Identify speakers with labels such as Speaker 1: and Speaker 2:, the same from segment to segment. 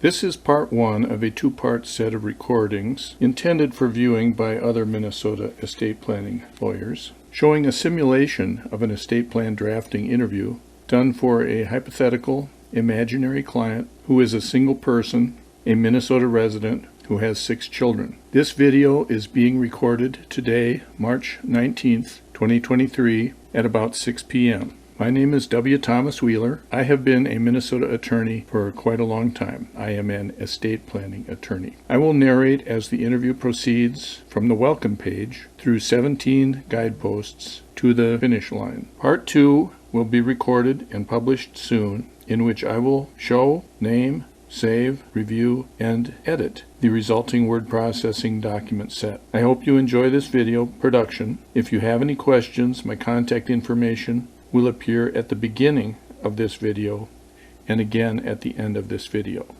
Speaker 1: This is part one of a two-part set of recordings intended for viewing by other Minnesota estate planning lawyers, showing a simulation of an estate plan drafting interview done for a hypothetical, imaginary client who is a single person, a Minnesota resident who has 6 children. This video is being recorded today, March 19th, 2023, at about 6 p.m. My name is W. Thomas Wheeler. I have been a Minnesota attorney for quite a long time. I am an estate planning attorney. I will narrate as the interview proceeds from the welcome page through 17 guideposts to the finish line. Part 2 will be recorded and published soon, in which I will show, name, save, review, and edit the resulting word processing document set. I hope you enjoy this video production. If you have any questions, my contact information will appear at the beginning of this video and again at the end of this video.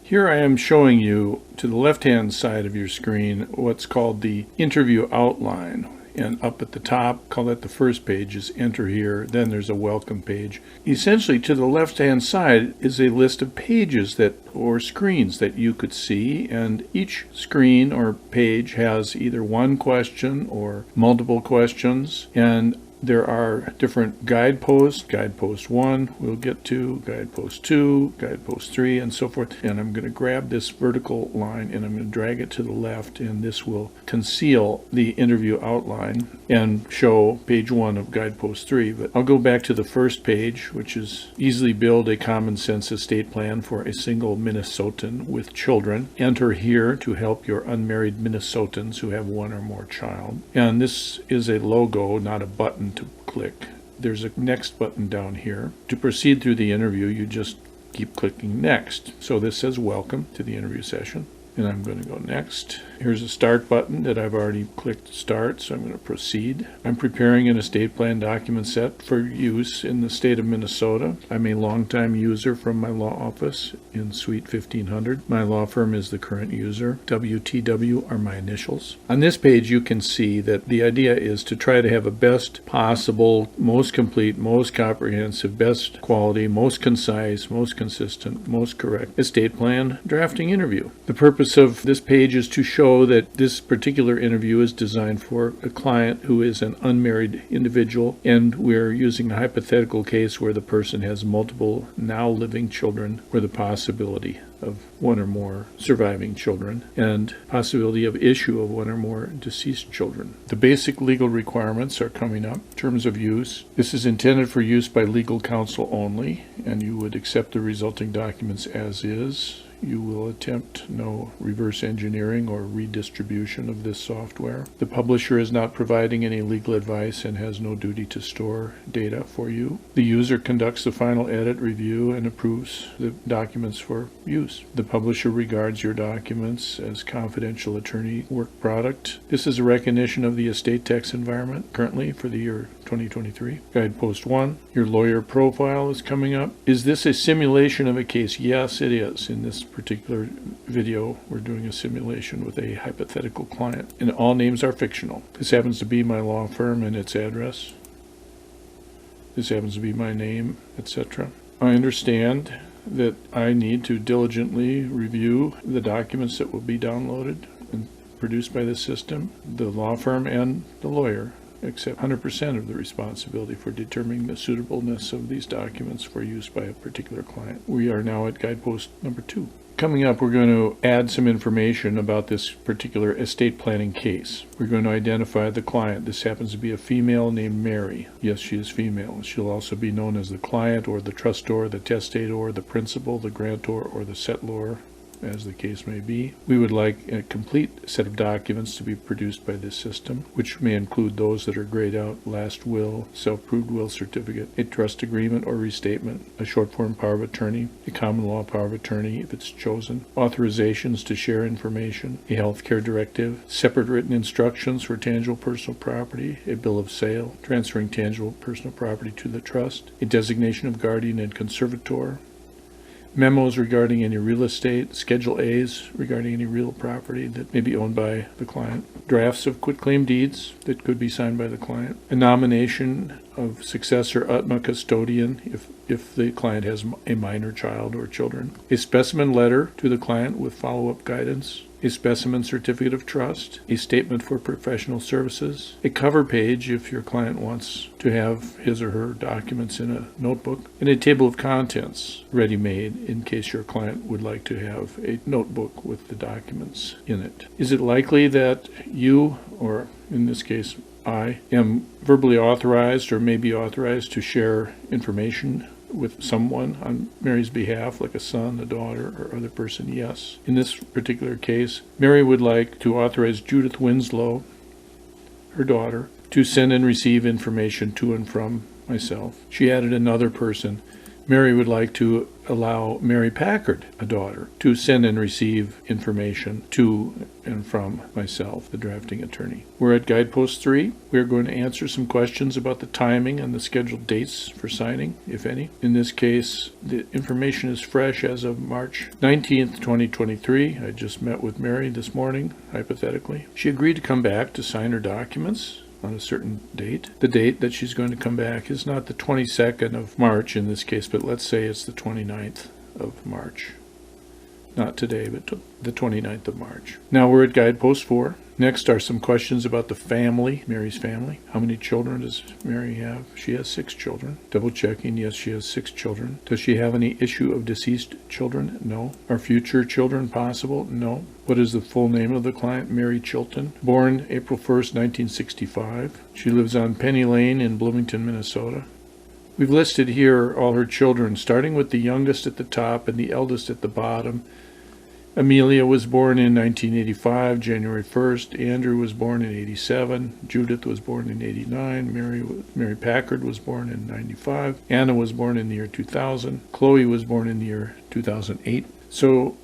Speaker 1: Here I am showing you to the left-hand side of your screen what's called the interview outline. And up at the top, call that the first page, is enter here. Then there's a welcome page. Essentially, to the left-hand side is a list of pages or screens that you could see, and each screen or page has either one question or multiple questions, and there are different guideposts. Guidepost 1 we'll get to, guidepost 2, guidepost 3, and so forth. And I'm going to grab this vertical line and I'm going to drag it to the left, and this will conceal the interview outline and show page 1 of guidepost 3. But I'll go back to the first page, which is easily build a common sense estate plan for a single Minnesotan with children. Enter here to help your unmarried Minnesotans who have 1 or more child. And this is a logo, not a button to click. There's a next button down here. To proceed through the interview, you just keep clicking next. So this says welcome to the interview session, and I'm going to go next. Here's a start button that I've already clicked start, so I'm going to proceed. I'm preparing an estate plan document set for use in the state of Minnesota. I'm a longtime user from my law office in Suite 1500. My law firm is the current user. WTW are my initials. On this page you can see that the idea is to try to have a best possible, most complete, most comprehensive, best quality, most concise, most consistent, most correct estate plan drafting interview. The purpose of this page is to show that this particular interview is designed for a client who is an unmarried individual, and we're using a hypothetical case where the person has multiple now living children, where the possibility of 1 or more surviving children and possibility of issue of 1 or more deceased children. The basic legal requirements are coming up. Terms of use. This is intended for use by legal counsel only, and you would accept the resulting documents as is. You will attempt no reverse engineering or redistribution of this software. The publisher is not providing any legal advice and has no duty to store data for you. The user conducts the final edit, review, and approves the documents for use. The publisher regards your documents as confidential attorney work product. This is a recognition of the estate tax environment currently for the year 2023. Guidepost 1, your lawyer profile is coming up. Is this a simulation of a case? Yes, it is. In this particular video, we're doing a simulation with a hypothetical client, and all names are fictional. This happens to be my law firm and its address. This happens to be my name, etc. I understand that I need to diligently review the documents that will be downloaded and produced by the system. The law firm and the lawyer accept 100% of the responsibility for determining the suitableness of these documents for use by a particular client. We are now at guidepost number 2. Coming up, we're going to add some information about this particular estate planning case. We're going to identify the client. This happens to be a female named Mary. Yes, she is female. She'll also be known as the client or the trustor, the testator, the principal, the grantor, or the settlor, as the case may be. We would like a complete set of documents to be produced by this system, which may include those that are grayed out: last will, self-proved will certificate, a trust agreement or restatement, a short form power of attorney, a common law power of attorney if it's chosen, authorizations to share information, a healthcare directive, separate written instructions for tangible personal property, a bill of sale, transferring tangible personal property to the trust, a designation of guardian and conservator, memos regarding any real estate, Schedule A's regarding any real property that may be owned by the client, drafts of quitclaim deeds that could be signed by the client, a nomination of successor utma custodian if the client has a minor child or children, a specimen letter to the client with follow-up guidance, a specimen certificate of trust, a statement for professional services, a cover page if your client wants to have his or her documents in a notebook, and a table of contents ready-made in case your client would like to have a notebook with the documents in it. Is it likely that you, or in this case I, am verbally authorized or may be authorized to share information with someone on Mary's behalf, like a son, a daughter, or other person? Yes. In this particular case, Mary would like to authorize Judith Winslow, her daughter, to send and receive information to and from myself. She added another person. Mary would like to allow Mary Packard, a daughter, to send and receive information to and from myself, the drafting attorney. We're at Guidepost 3. We're going to answer some questions about the timing and the scheduled dates for signing, if any. In this case, the information is fresh as of March 19th, 2023. I just met with Mary this morning, hypothetically. She agreed to come back to sign her documents on a certain date. The date that she's going to come back is not the 22nd of March in this case, but let's say it's the 29th of March. Not today, but the 29th of March. Now we're at Guidepost 4. Next are some questions about the family, Mary's family. How many children does Mary have? She has 6 children. Double checking, yes, she has 6 children. Does she have any issue of deceased children? No. Are future children possible? No. What is the full name of the client? Mary Chilton. Born April 1st, 1965. She lives on Penny Lane in Bloomington, Minnesota. We've listed here all her children, starting with the youngest at the top and the eldest at the bottom. Amelia was born in 1985, January 1st. Andrew was born in 87. Judith was born in 89. Mary Packard was born in 95. Anna was born in the year 2000. Chloe was born in the year 2008. So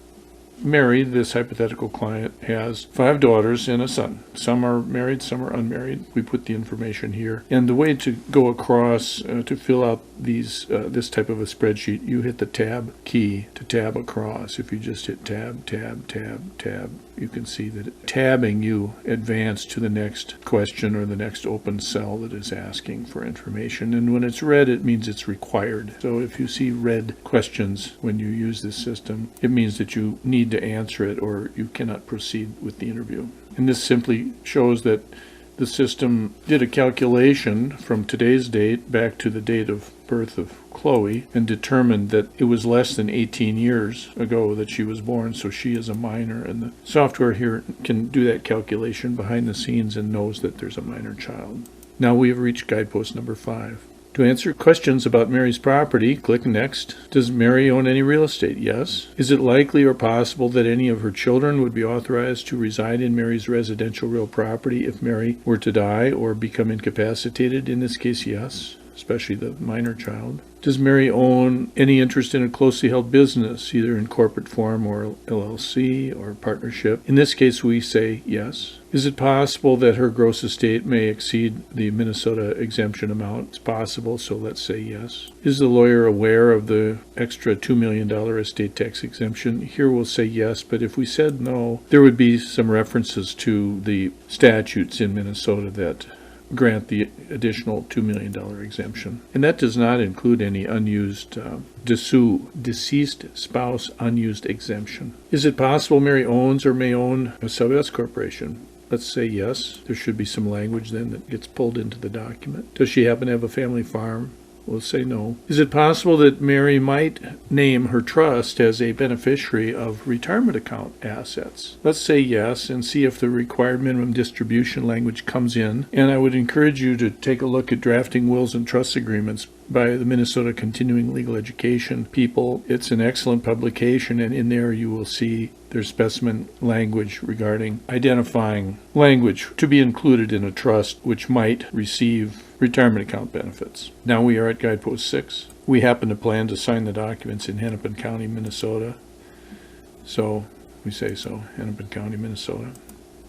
Speaker 1: Mary, this hypothetical client, has 5 daughters and a son. Some are married, some are unmarried. We put the information here. And the way to go across to fill out this type of a spreadsheet, you hit the tab key to tab across. If you just hit tab, tab, tab, tab, you can see that tabbing you advance to the next question or the next open cell that is asking for information. And when it's red, it means it's required. So if you see red questions when you use this system, it means that you need to answer it or you cannot proceed with the interview. And this simply shows that the system did a calculation from today's date back to the date of birth of Chloe and determined that it was less than 18 years ago that she was born, so she is a minor, and the software here can do that calculation behind the scenes and knows that there's a minor child. Now we have reached Guidepost number 5. To answer questions about Mary's property, click Next. Does Mary own any real estate? Yes. Is it likely or possible that any of her children would be authorized to reside in Mary's residential real property if Mary were to die or become incapacitated? In this case, yes, especially the minor child. Does Mary own any interest in a closely held business, either in corporate form or LLC or partnership? In this case, we say yes. Is it possible that her gross estate may exceed the Minnesota exemption amount? It's possible, so let's say yes. Is the lawyer aware of the extra $2 million estate tax exemption? Here we'll say yes, but if we said no, there would be some references to the statutes in Minnesota that grant the additional $2 million exemption. And that does not include any unused deceased spouse unused exemption. Is it possible Mary owns or may own a sub-S corporation? Let's say yes. There should be some language then that gets pulled into the document. Does she happen to have a family farm? We'll say no. Is it possible that Mary might name her trust as a beneficiary of retirement account assets? Let's say yes and see if the required minimum distribution language comes in. And I would encourage you to take a look at drafting wills and trust agreements by the Minnesota Continuing Legal Education people. It's an excellent publication, and in there you will see there's specimen language regarding identifying language to be included in a trust which might receive retirement account benefits. Now we are at Guidepost 6. We happen to plan to sign the documents in Hennepin County, Minnesota. So we say so, Hennepin County, Minnesota.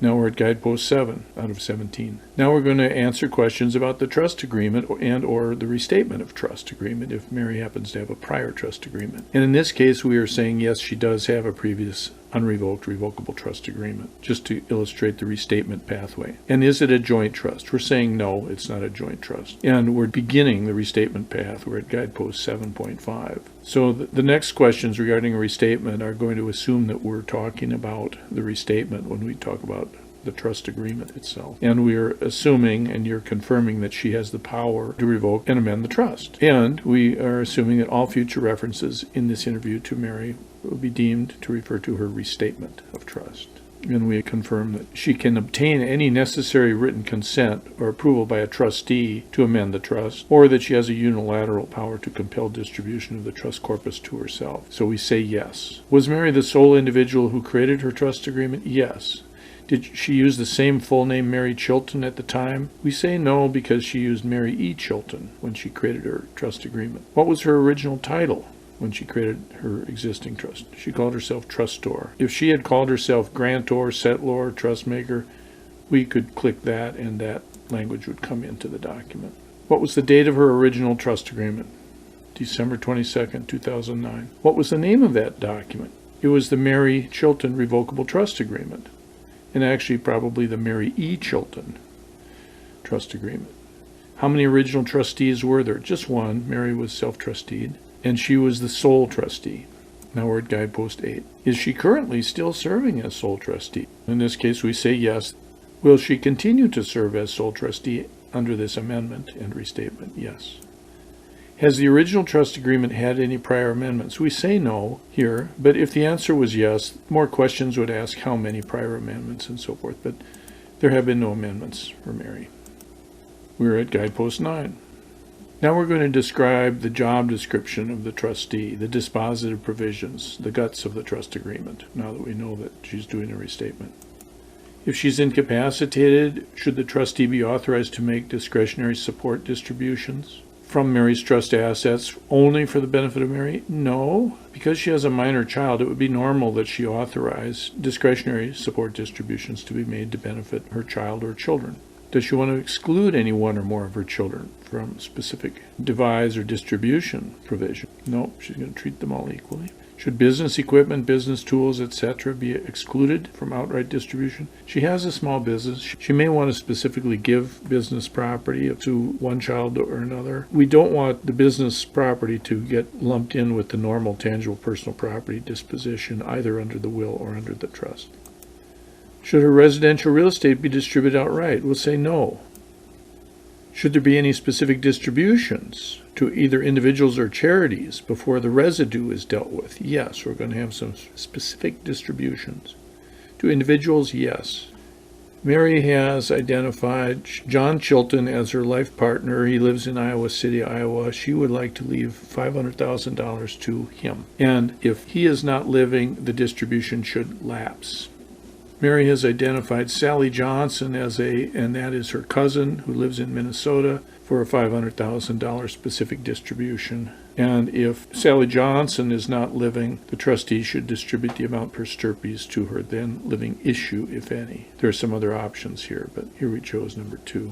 Speaker 1: Now we're at guidepost 7 out of 17. Now we're going to answer questions about the trust agreement and or the restatement of trust agreement if Mary happens to have a prior trust agreement. And in this case, we are saying yes, she does have a previous unrevoked, revocable trust agreement, just to illustrate the restatement pathway. And is it a joint trust? We're saying no, it's not a joint trust. And we're beginning the restatement path. We're at guidepost 7.5. So the next questions regarding a restatement are going to assume that we're talking about the restatement when we talk about the trust agreement itself. And we are assuming, and you're confirming, that she has the power to revoke and amend the trust. And we are assuming that all future references in this interview to Mary will be deemed to refer to her restatement of trust. And we confirm that she can obtain any necessary written consent or approval by a trustee to amend the trust, or that she has a unilateral power to compel distribution of the trust corpus to herself. So we say yes. Was Mary the sole individual who created her trust agreement? Yes. Did she use the same full name, Mary Chilton, at the time? We say no, because she used Mary E. Chilton when she created her trust agreement. What was her original title when she created her existing trust? She called herself trustor. If she had called herself grantor, settlor, trustmaker, we could click that and that language would come into the document. What was the date of her original trust agreement? December 22nd, 2009. What was the name of that document? It was the Mary Chilton Revocable Trust Agreement. And actually probably the Mary E. Chilton Trust Agreement. How many original trustees were there? Just one. Mary was self-trusteed, and she was the sole trustee. Now we're at guidepost 8. Is she currently still serving as sole trustee? In this case, we say yes. Will she continue to serve as sole trustee under this amendment and restatement? Yes. Has the original trust agreement had any prior amendments? We say no here, but if the answer was yes, more questions would ask how many prior amendments and so forth, but there have been no amendments for Mary. We're at guidepost 9. Now we're going to describe the job description of the trustee, the dispositive provisions, the guts of the trust agreement, now that we know that she's doing a restatement. If she's incapacitated, should the trustee be authorized to make discretionary support distributions from Mary's trust assets only for the benefit of Mary? No. Because she has a minor child, it would be normal that she authorize discretionary support distributions to be made to benefit her child or children. Does she want to exclude any one or more of her children from specific devise or distribution provision? No, she's going to treat them all equally. Should business equipment, business tools, etc. be excluded from outright distribution? She has a small business. She may want to specifically give business property to one child or another. We don't want the business property to get lumped in with the normal tangible personal property disposition, either under the will or under the trust. Should her residential real estate be distributed outright? We'll say no. Should there be any specific distributions to either individuals or charities before the residue is dealt with? Yes, we're going to have some specific distributions. To individuals, yes. Mary has identified John Chilton as her life partner. He lives in Iowa City, Iowa. She would like to leave $500,000 to him. And if he is not living, the distribution should lapse. Mary has identified Sally Johnson and that is her cousin who lives in Minnesota, for a $500,000 specific distribution. And if Sally Johnson is not living, the trustee should distribute the amount per stirpes to her then living issue, if any. There are some other options here, but here we chose number 2.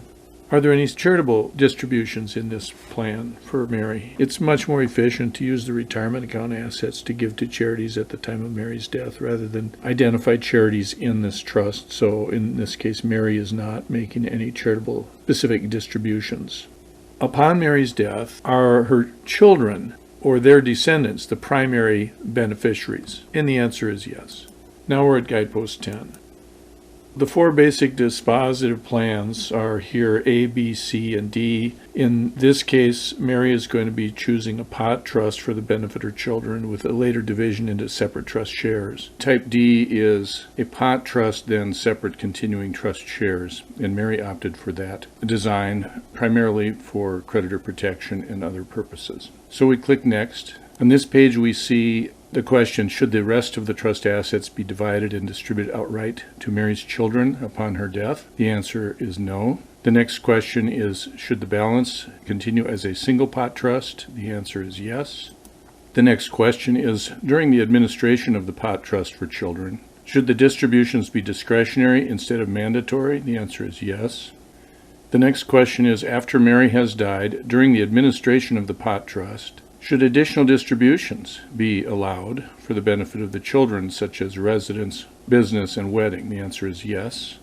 Speaker 1: Are there any charitable distributions in this plan for Mary? It's much more efficient to use the retirement account assets to give to charities at the time of Mary's death rather than identify charities in this trust. So in this case, Mary is not making any charitable specific distributions. Upon Mary's death, are her children or their descendants the primary beneficiaries? And the answer is yes. Now we're at guidepost 10. The 4 basic dispositive plans are here, A, B, C, and D. In this case, Mary is going to be choosing a pot trust for the benefit of her children with a later division into separate trust shares. Type D is a pot trust, then separate continuing trust shares, and Mary opted for that design primarily for creditor protection and other purposes. So we click Next. On this page we see the question, should the rest of the trust assets be divided and distributed outright to Mary's children upon her death? The answer is no. The next question is, should the balance continue as a single pot trust? The answer is yes. The next question is, during the administration of the pot trust for children, Should the distributions be discretionary instead of mandatory? The answer is yes. The next question is, after Mary has died, during the administration of the pot trust, should additional distributions be allowed for the benefit of the children, such as residence, business, and wedding? The answer is yes.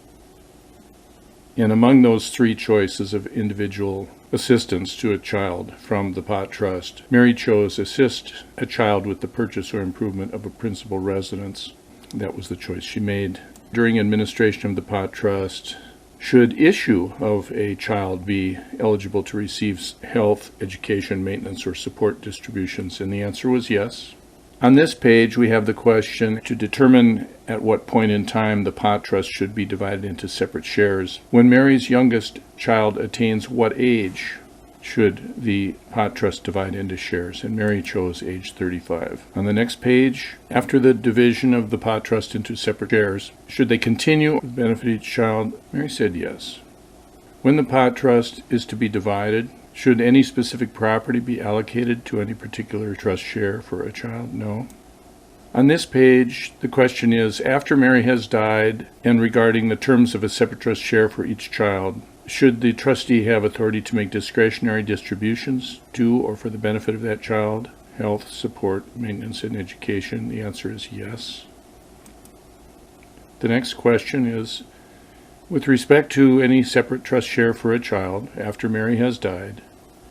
Speaker 1: And among those three choices of individual assistance to a child from the pot trust, Mary chose assist a child with the purchase or improvement of a principal residence. That was the choice she made. During administration of the pot trust, should issue of a child be eligible to receive health, education, maintenance, or support distributions? And the answer was yes. On this page, we have the question to determine at what point in time the pot trust should be divided into separate shares. When Mary's youngest child attains what age should the pot trust divide into shares? And Mary chose age 35. On the next page, after the division of the pot trust into separate shares, should they continue to benefit each child? Mary said yes. When the pot trust is to be divided, should any specific property be allocated to any particular trust share for a child? No. On this page, the question is, after Mary has died and regarding the terms of a separate trust share for each child, should the trustee have authority to make discretionary distributions to or for the benefit of that child, health, support, maintenance, and education? The answer is yes. The next question is, with respect to any separate trust share for a child after Mary has died,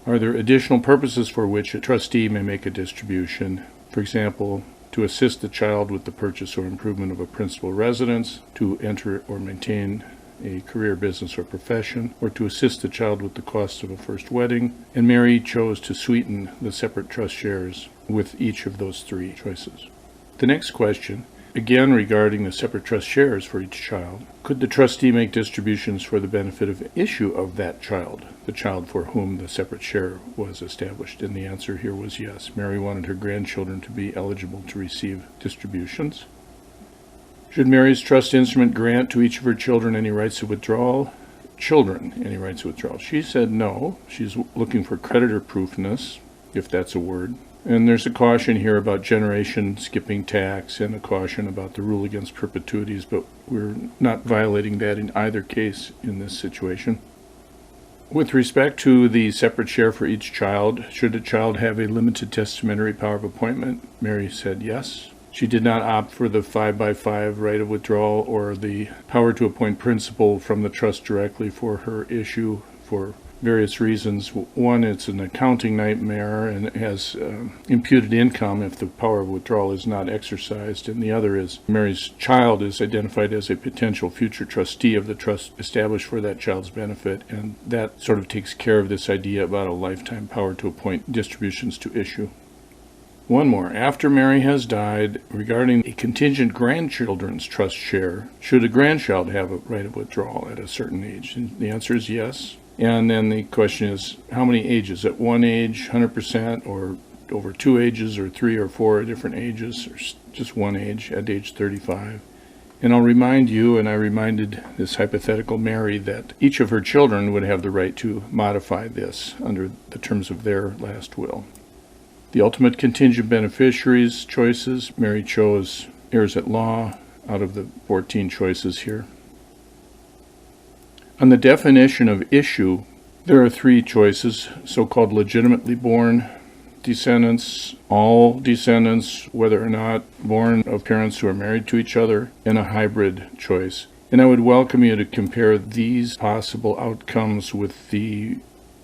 Speaker 1: are there additional purposes for which a trustee may make a distribution? For example, to assist the child with the purchase or improvement of a principal residence, to enter or maintain a career, business, or profession, or to assist the child with the cost of a first wedding. And Mary chose to sweeten the separate trust shares with each of those three choices. The next question, again regarding the separate trust shares for each child, could the trustee make distributions for the benefit of issue of that child, the child for whom the separate share was established? And the answer here was yes. Mary wanted her grandchildren to be eligible to receive distributions. Should Mary's trust instrument grant to each of her children any rights of withdrawal? Any rights of withdrawal? She said no. She's looking for creditor proofness, if that's a word. And there's a caution here about generation skipping tax and a caution about the rule against perpetuities, but we're not violating that in either case in this situation. With respect to the separate share for each child, should a child have a limited testamentary power of appointment? Mary said yes. She did not opt for the 5x5 right of withdrawal or the power to appoint principal from the trust directly for her issue for various reasons. One, it's an accounting nightmare and it has imputed income if the power of withdrawal is not exercised. And the other is Mary's child is identified as a potential future trustee of the trust established for that child's benefit, and that sort of takes care of this idea about a lifetime power to appoint distributions to issue. One more. After Mary has died, regarding a contingent grandchildren's trust share, should a grandchild have a right of withdrawal at a certain age? And the answer is yes. And then the question is, how many ages? At one age, 100%, or over 2 ages, or 3 or 4 different ages, or just one age at age 35? And I'll remind you, and I reminded this hypothetical Mary, that each of her children would have the right to modify this under the terms of their last will. The ultimate contingent beneficiaries choices, Mary chose heirs at law out of the 14 choices here. On the definition of issue, there are 3 choices: so-called legitimately born descendants, all descendants, whether or not born of parents who are married to each other, and a hybrid choice. And I would welcome you to compare these possible outcomes with the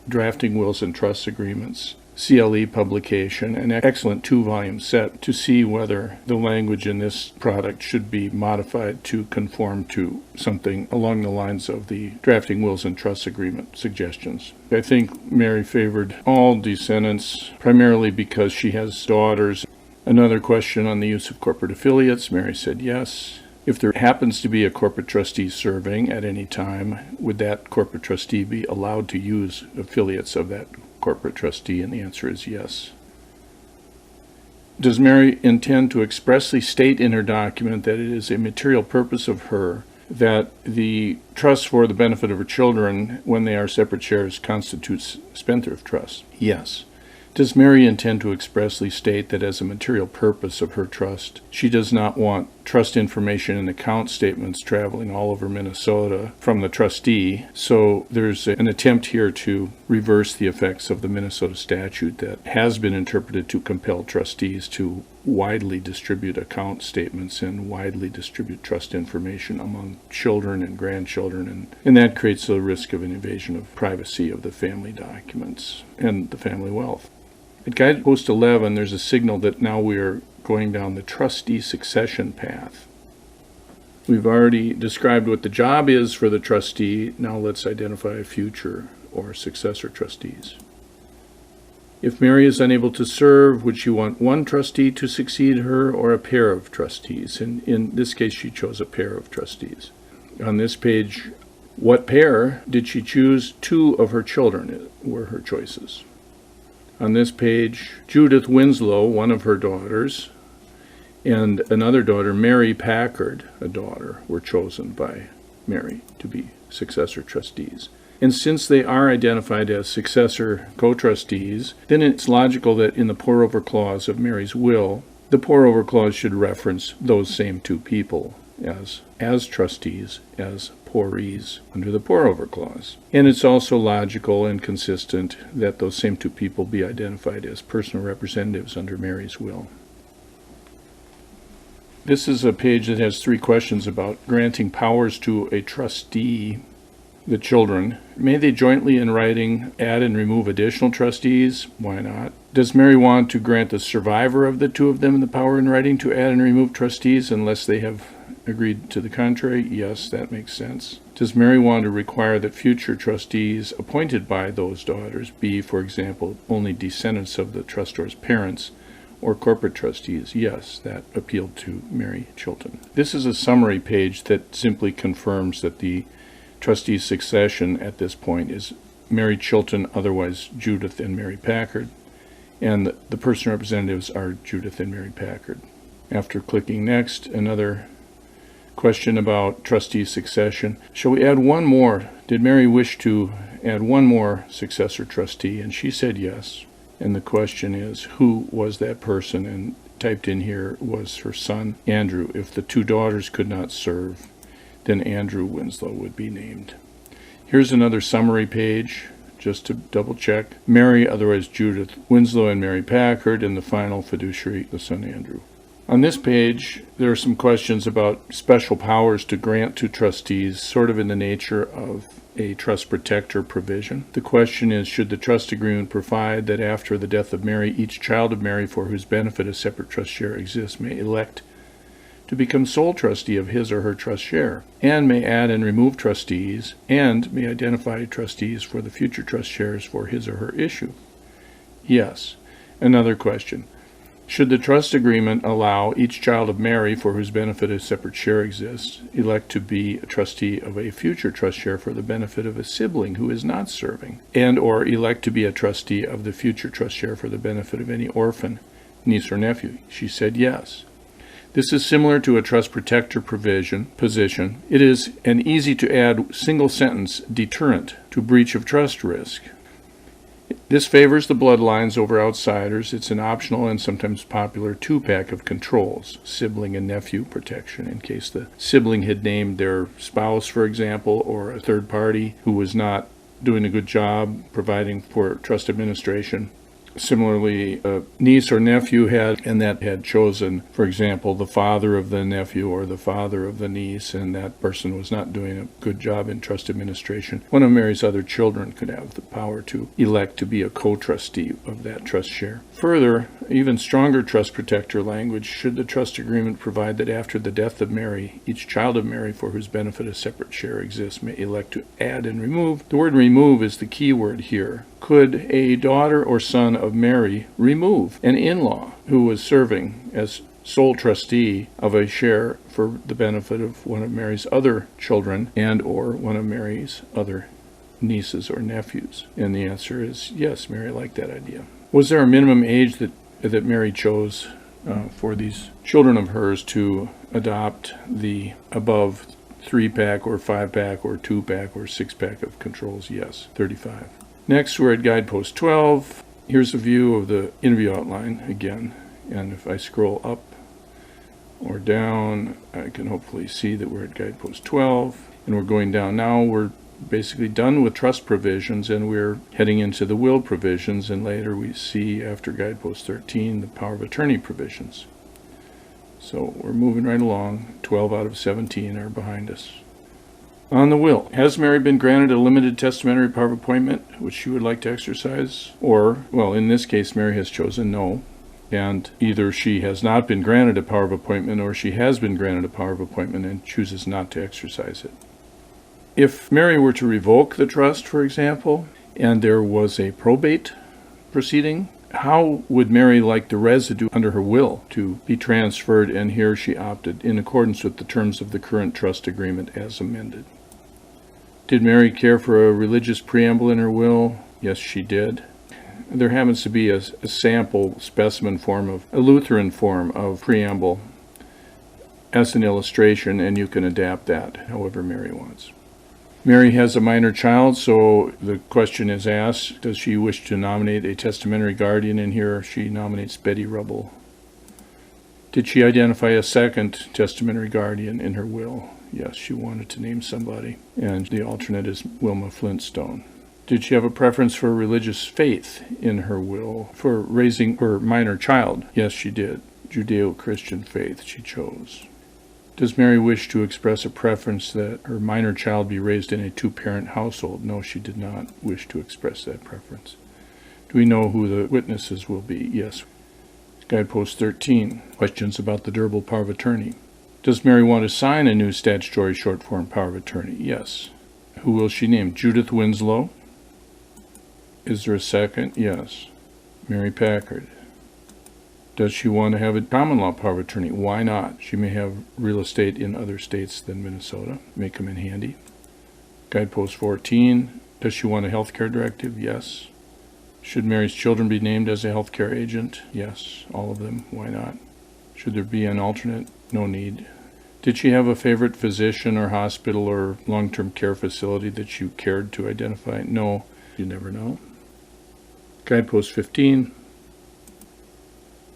Speaker 1: drafting wills and trust agreements CLE publication, an excellent 2-volume set, to see whether the language in this product should be modified to conform to something along the lines of the drafting wills and trust agreement suggestions. I think Mary favored all descendants, primarily because she has daughters. Another question on the use of corporate affiliates, Mary said yes. If there happens to be a corporate trustee serving at any time, would that corporate trustee be allowed to use affiliates of that corporate trustee? And the answer is yes. Does Mary intend to expressly state in her document that it is a material purpose of her that the trust for the benefit of her children, when they are separate shares, constitutes spendthrift trust? Yes. Does Mary intend to expressly state that as a material purpose of her trust, she does not want trust information and account statements traveling all over Minnesota from the trustee. So there's an attempt here to reverse the effects of the Minnesota statute that has been interpreted to compel trustees to widely distribute account statements and widely distribute trust information among children and grandchildren, and that creates a risk of an invasion of privacy of the family documents and the family wealth. At Guidepost 11, there's a signal that now we are going down the trustee succession path. We've already described what the job is for the trustee. Now let's identify future or successor trustees. If Mary is unable to serve, would she want one trustee to succeed her or a pair of trustees? And in this case, she chose a pair of trustees. On this page, what pair did she choose? 2 of her children were her choices. On this page, Judith Winslow, one of her daughters, and another daughter, Mary Packard, a daughter, were chosen by Mary to be successor trustees. And since they are identified as successor co-trustees, then it's logical that in the pour-over clause of Mary's will, the pour-over clause should reference those same 2 people as trustees, as porees under the pour-over clause. And it's also logical and consistent that those same 2 people be identified as personal representatives under Mary's will. This is a page that has 3 questions about granting powers to a trustee. The children, may they jointly in writing add and remove additional trustees? Why not? Does Mary want to grant the survivor of the 2 of them the power in writing to add and remove trustees unless they have agreed to the contrary? Yes, that makes sense. Does Mary want to require that future trustees appointed by those daughters be, for example, only descendants of the trustor's parents or corporate trustees? Yes, that appealed to Mary Chilton. This is a summary page that simply confirms that the trustee succession at this point is Mary Chilton, otherwise Judith and Mary Packard, and the personal representatives are Judith and Mary Packard. After clicking next, another question about trustee succession. Shall we add one more? Did Mary wish to add one more successor trustee? And she said yes. And the question is, who was that person? And typed in here was her son, Andrew. If the 2 daughters could not serve, then Andrew Winslow would be named. Here's another summary page, just to double check. Mary, otherwise Judith Winslow, and Mary Packard, and the final fiduciary, the son Andrew. On this page, there are some questions about special powers to grant to trustees, sort of in the nature of a trust protector provision. The question is, should the trust agreement provide that after the death of Mary, each child of Mary for whose benefit a separate trust share exists may elect to become sole trustee of his or her trust share, and may add and remove trustees, and may identify trustees for the future trust shares for his or her issue? Yes. Another question. Should the trust agreement allow each child of Mary for whose benefit a separate share exists elect to be a trustee of a future trust share for the benefit of a sibling who is not serving, and or elect to be a trustee of the future trust share for the benefit of any orphan, niece or nephew? She said yes. This is similar to a trust protector position. It is an easy to add single sentence deterrent to breach of trust risk. This favors the bloodlines over outsiders. It's an optional and sometimes popular 2-pack of controls, sibling and nephew protection, in case the sibling had named their spouse, for example, or a third party who was not doing a good job providing for trust administration. Similarly, a niece or nephew had chosen, for example, the father of the nephew or the father of the niece, and that person was not doing a good job in trust administration. One of Mary's other children could have the power to elect to be a co-trustee of that trust share. Further, even stronger trust protector language, should the trust agreement provide that after the death of Mary, each child of Mary for whose benefit a separate share exists may elect to add and remove. The word remove is the key word here. Could a daughter or son of Mary remove an in-law who was serving as sole trustee of a share for the benefit of one of Mary's other children and or one of Mary's other nieces or nephews? And the answer is yes, Mary liked that idea. Was there a minimum age that Mary chose for these children of hers to adopt the above 3-pack or 5-pack or 2-pack or 6-pack of controls? Yes, 35. Next, we're at Guidepost 12. Here's a view of the interview outline again. And if I scroll up, or down. I can hopefully see that we're at guidepost 12, and we're going down now. We're basically done with trust provisions, and we're heading into the will provisions, and later we see after guidepost 13 the power of attorney provisions. So we're moving right along. 12 out of 17 are behind us. On the will, has Mary been granted a limited testamentary power of appointment which she would like to exercise? Or, well, in this case, Mary has chosen no, and either she has not been granted a power of appointment or she has been granted a power of appointment and chooses not to exercise it. If Mary were to revoke the trust, for example, and there was a probate proceeding, how would Mary like the residue under her will to be transferred? And here she opted in accordance with the terms of the current trust agreement as amended. Did Mary care for a religious preamble in her will? Yes, she did. There happens to be a sample specimen form of a Lutheran form of preamble as an illustration, and you can adapt that however Mary wants. Mary has a minor child, so the question is asked, does she wish to nominate a testamentary guardian? And here she nominates Betty Rubble. Did she identify a second testamentary guardian in her will? Yes, she wanted to name somebody, and the alternate is Wilma Flintstone. Did she have a preference for religious faith in her will for raising her minor child? Yes, she did. Judeo-Christian faith she chose. Does Mary wish to express a preference that her minor child be raised in a two-parent household? No, she did not wish to express that preference. Do we know who the witnesses will be? Yes. Guidepost 13, questions about the durable power of attorney. Does Mary want to sign a new statutory short-form power of attorney? Yes. Who will she name? Judith Winslow? Is there a second? Yes. Mary Packard. Does she want to have a common law power of attorney? Why not? She may have real estate in other states than Minnesota. May come in handy. Guidepost 14. Does she want a health care directive? Yes. Should Mary's children be named as a health care agent? Yes. All of them. Why not? Should there be an alternate? No need. Did she have a favorite physician or hospital or long-term care facility that you cared to identify? No. You never know. Guidepost 15.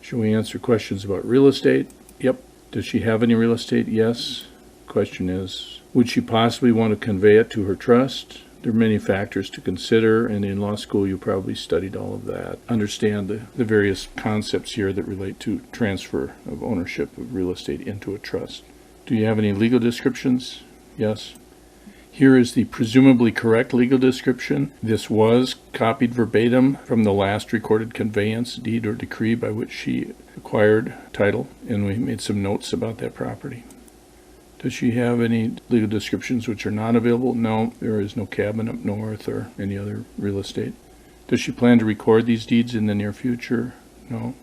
Speaker 1: Shall we answer questions about real estate? Yep. Does she have any real estate? Yes. Question is, would she possibly want to convey it to her trust? There are many factors to consider, and in law school you probably studied all of that. Understand the various concepts here that relate to transfer of ownership of real estate into a trust. Do you have any legal descriptions? Yes. Here is the presumably correct legal description. This was copied verbatim from the last recorded conveyance, deed, or decree by which she acquired title, and we made some notes about that property. Does she have any legal descriptions which are not available? No, there is no cabin up north or any other real estate. Does she plan to record these deeds in the near future? No.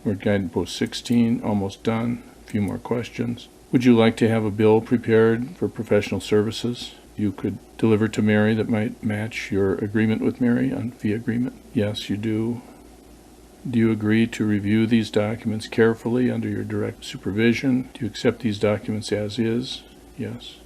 Speaker 1: We're at guidepost 16, almost done. A few more questions. Would you like to have a bill prepared for professional services you could deliver to Mary that might match your agreement with Mary on fee agreement? Yes, you do. Do you agree to review these documents carefully under your direct supervision? Do you accept these documents as is? Yes.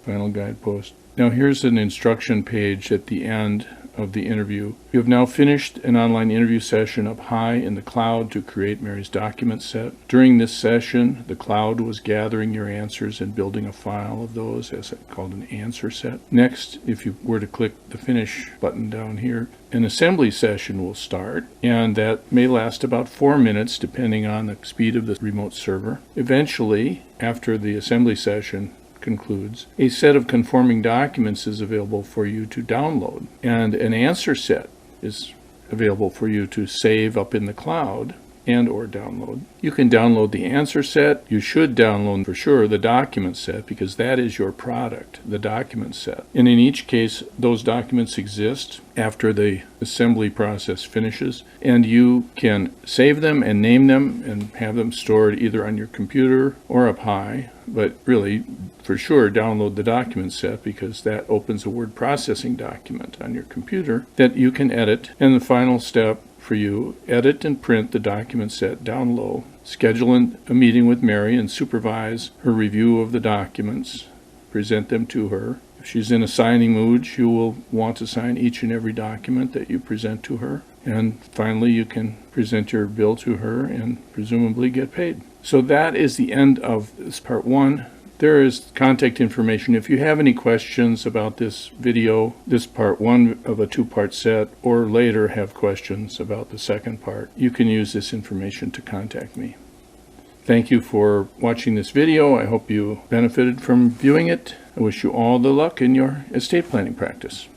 Speaker 1: Final guidepost. Now here's an instruction page at the end of the interview. You have now finished an online interview session up high in the cloud to create Mary's document set. During this session, the cloud was gathering your answers and building a file of those as called an answer set. Next, if you were to click the finish button down here, an assembly session will start, and that may last about 4 minutes depending on the speed of the remote server. Eventually, after the assembly session concludes, a set of conforming documents is available for you to download, and an answer set is available for you to save up in the cloud and or download. You can download the answer set. You should download for sure the document set, because that is your product, the document set. And in each case, those documents exist after the assembly process finishes, and you can save them and name them and have them stored either on your computer or up high. But really, for sure, download the document set, because that opens a word processing document on your computer that you can edit. And the final step for you, edit and print the document set down low. Schedule a meeting with Mary and supervise her review of the documents. Present them to her. If she's in a signing mood, she will want to sign each and every document that you present to her. And finally, you can present your bill to her and presumably get paid. So that is the end of this part 1. There is contact information. If you have any questions about this video, this part 1 of a 2-part set, or later have questions about the second part, you can use this information to contact me. Thank you for watching this video. I hope you benefited from viewing it. I wish you all the luck in your estate planning practice.